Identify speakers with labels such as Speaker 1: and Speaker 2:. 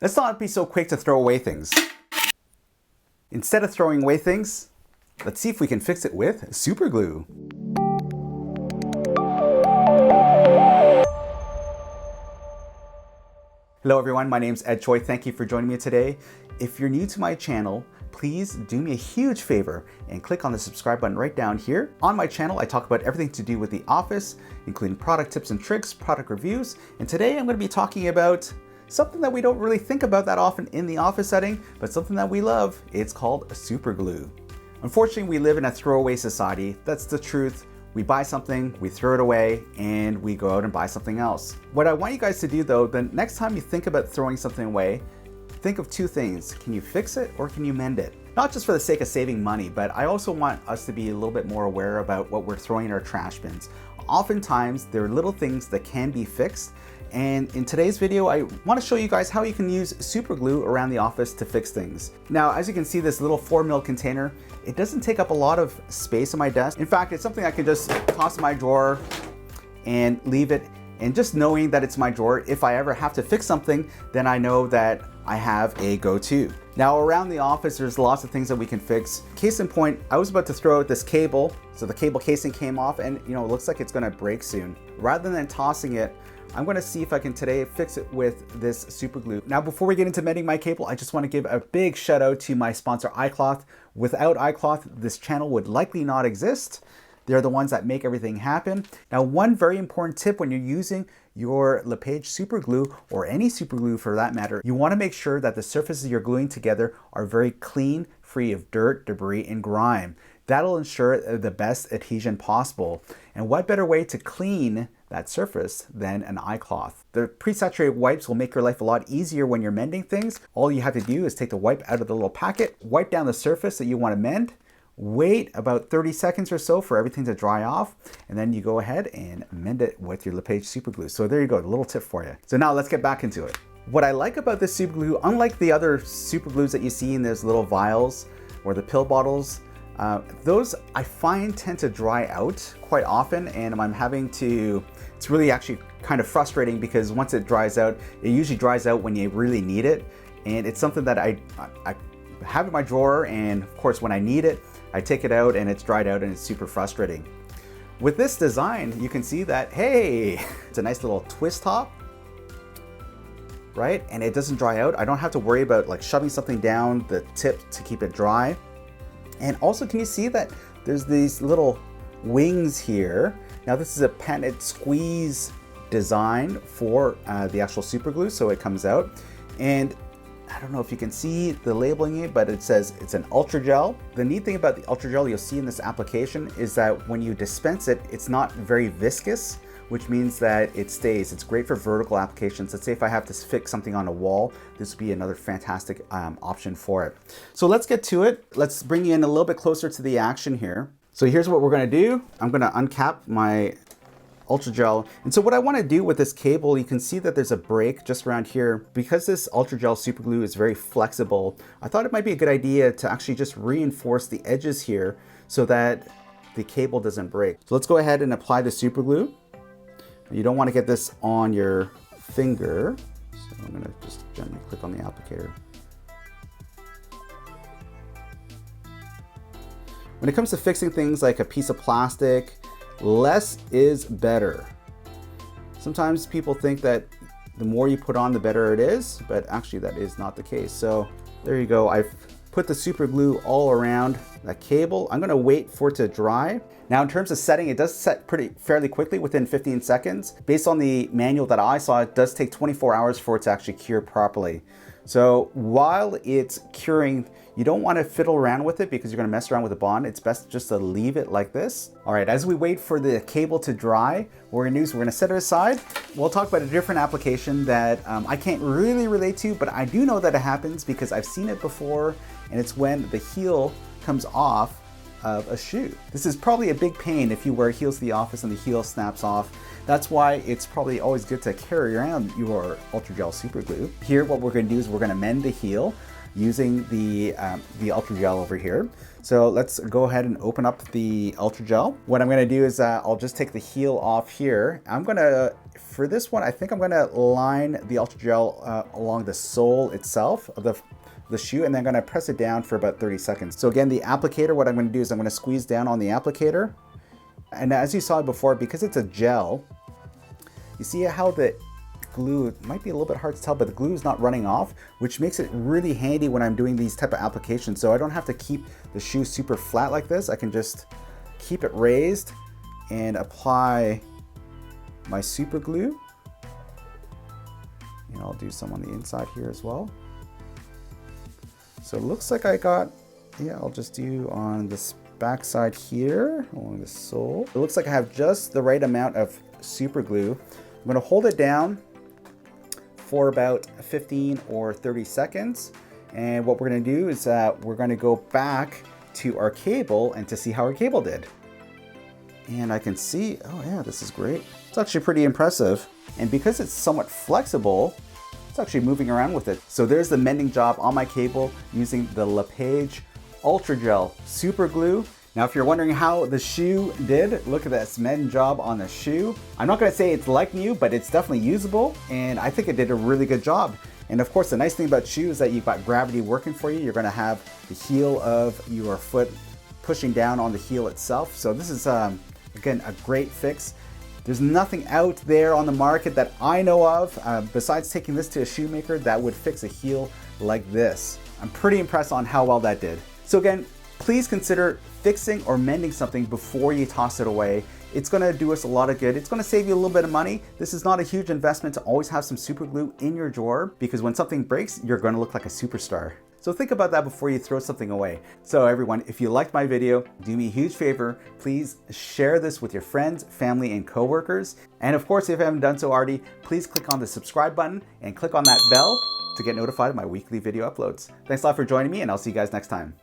Speaker 1: Let's not be so quick to throw away things. Instead of throwing away things, let's see if we can fix it with super glue. Hello everyone, my name's Tchoi. Thank you for joining me today. If you're new to my channel, please do me a huge favor and click on the subscribe button right down here. On my channel, I talk about everything to do with the office, including product tips and tricks, product reviews, and today I'm going to be talking about something that we don't really think about that often in the office setting, but something that we love. It's called super glue. Unfortunately, we live in a throwaway society. That's the truth. We buy something, we throw it away, and we go out and buy something else. What I want you guys to do though, the next time you think about throwing something away, think of two things. Can you fix it or can you mend it? Not just for the sake of saving money, but I also want us to be a little bit more aware about what we're throwing in our trash bins. Oftentimes, there are little things that can be fixed. And in today's video, I want to show you guys how you can use super glue around the office to fix things. Now, as you can see, this little 4 ml container, it doesn't take up a lot of space on my desk. In fact, it's something I can just toss in my drawer and leave it. And just knowing that it's my drawer, if I ever have to fix something, then I know that I have a go-to. Now around the office, there's lots of things that we can fix. Case in point, I was about to throw out this cable. So the cable casing came off and it looks like it's gonna break soon. Rather than tossing it, I'm gonna see if I can today fix it with this super glue. Now, before we get into mending my cable, I just wanna give a big shout out to my sponsor, iCloth. Without iCloth, this channel would likely not exist. They're the ones that make everything happen. Now, one very important tip when you're using your LePage super glue, or any super glue for that matter, you wanna make sure that the surfaces you're gluing together are very clean, free of dirt, debris, and grime. That'll ensure the best adhesion possible. And what better way to clean that surface than an iCloth? The pre-saturated wipes will make your life a lot easier when you're mending things. All you have to do is take the wipe out of the little packet, wipe down the surface that you want to mend, wait about 30 seconds or so for everything to dry off, and then you go ahead and mend it with your LePage super glue. So there you go, a little tip for you. So now let's get back into it. What I like about this super glue, unlike the other super glues that you see in those little vials or the pill bottles, those I find tend to dry out quite often, and I'm having to, it's really actually kind of frustrating because once it dries out, it usually dries out when you really need it. And it's something that I have in my drawer, and of course when I need it, I take it out and it's dried out and it's super frustrating. With this design, you can see that, hey, it's a nice little twist top, right? And it doesn't dry out. I don't have to worry about like shoving something down the tip to keep it dry. And also, can you see that there's these little wings here? Now this is a patented squeeze design for the actual super glue, so it comes out. And I don't know if you can see the labeling here, but it says it's an ultra gel. The neat thing about the ultra gel you'll see in this application is that when you dispense it, it's not very viscous, which means that it stays. It's great for vertical applications. Let's say if I have to fix something on a wall, this would be another fantastic option for it. So let's get to it. Let's bring you in a little bit closer to the action here. So here's what we're gonna do. I'm gonna uncap my ultra gel. And so what I wanna do with this cable, you can see that there's a break just around here. Because this ultra gel super glue is very flexible, I thought it might be a good idea to actually just reinforce the edges here so that the cable doesn't break. So let's go ahead and apply the super glue. You don't wanna get this on your finger. So I'm gonna just gently click on the applicator. When it comes to fixing things like a piece of plastic, less is better. Sometimes people think that the more you put on, the better it is, but actually that is not the case. So there you go. I've put the super glue all around that cable. I'm gonna wait for it to dry. Now in terms of setting, it does set fairly quickly within 15 seconds. Based on the manual that I saw, it does take 24 hours for it to actually cure properly. So while it's curing, you don't want to fiddle around with it because you're going to mess around with the bond. It's best just to leave it like this. All right, as we wait for the cable to dry, what we're going to do is we're going to set it aside. We'll talk about a different application that I can't really relate to, but I do know that it happens because I've seen it before, and it's when the heel comes off of a shoe. This is probably a big pain if you wear heels to the office and the heel snaps off. That's why it's probably always good to carry around your ultra gel super glue. Here, what we're going to do is we're going to mend the heel using the ultra gel over here. So let's go ahead and open up the ultra gel. What I'm going to do is I'll just take the heel off here. I'm going to for this one, I think I'm gonna line the Ultra Gel along the sole itself of the shoe, and then I'm gonna press it down for about 30 seconds. So again, the applicator, what I'm gonna do is I'm gonna squeeze down on the applicator. And as you saw before, because it's a gel, you see how the glue, it might be a little bit hard to tell, but the glue is not running off, which makes it really handy when I'm doing these type of applications. So I don't have to keep the shoe super flat like this. I can just keep it raised and apply my super glue. And I'll do some on the inside here as well. So it looks like I got, yeah, I'll just do on this back side here along the sole. It looks like I have just the right amount of super glue. I'm gonna hold it down for about 15 or 30 seconds. And what we're gonna do is we're gonna go back to our cable and to see how our cable did. And I can see, oh yeah, this is great. It's actually pretty impressive. And because it's somewhat flexible, it's actually moving around with it. So there's the mending job on my cable using the LePage Ultra Gel Super Glue. Now, if you're wondering how the shoe did, look at this mend job on the shoe. I'm not gonna say it's like new, but it's definitely usable, and I think it did a really good job. And of course, the nice thing about shoes is that you've got gravity working for you. You're gonna have the heel of your foot pushing down on the heel itself. So this is, again, a great fix. There's nothing out there on the market that I know of, besides taking this to a shoemaker, that would fix a heel like this. I'm pretty impressed on how well that did. So again, please consider fixing or mending something before you toss it away. It's gonna do us a lot of good. It's gonna save you a little bit of money. This is not a huge investment to always have some super glue in your drawer, because when something breaks, you're gonna look like a superstar. So think about that before you throw something away. So everyone, if you liked my video, do me a huge favor, please share this with your friends, family, and coworkers. And of course, if you haven't done so already, please click on the subscribe button and click on that bell to get notified of my weekly video uploads. Thanks a lot for joining me, and I'll see you guys next time.